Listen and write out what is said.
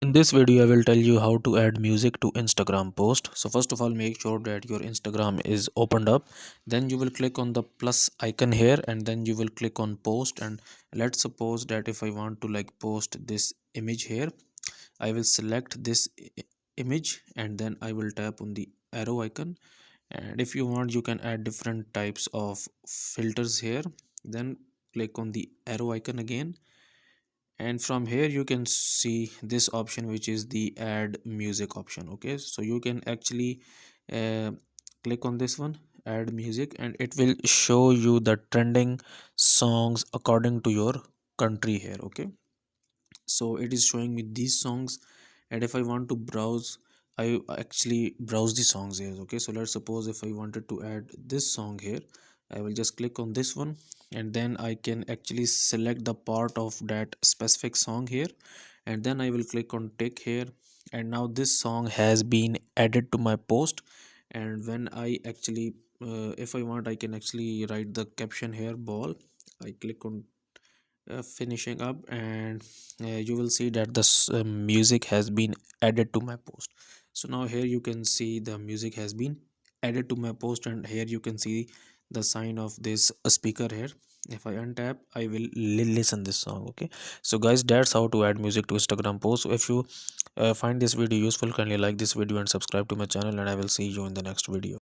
In this video, I will tell you how to add music to Instagram post. So first of all, make sure that your Instagram is opened up. Then you will click on the plus icon here and then you will click on post. And let's suppose that if I want to like post this image here, I will select this image and then I will tap on the arrow icon. And if you want, you can add different types of filters here. Then click on the arrow icon again, and from here you can see this option, which is the add music option. Okay, so you can actually uh, click on this one, add music, and it will show you the trending songs according to your country here. Okay, so it is showing me these songs, and if I want to browse, I actually browse the songs here. Okay, so let's suppose if I wanted to add this song here, I will just click on this one, and then I can actually select the part of that specific song here, and then I will click on tick here, and now this song has been added to my post. And when I actually if I want, I can actually write the caption here, ball. I click on finishing up, and you will see that this music has been added to my post. So now here you can see the music has been added to my post, and here you can see the sign of this speaker here. If I untap, I will listen this song. Okay, so guys, that's how to add music to Instagram post. So if you find this video useful, kindly like this video and subscribe to my channel, and I will see you in the next video.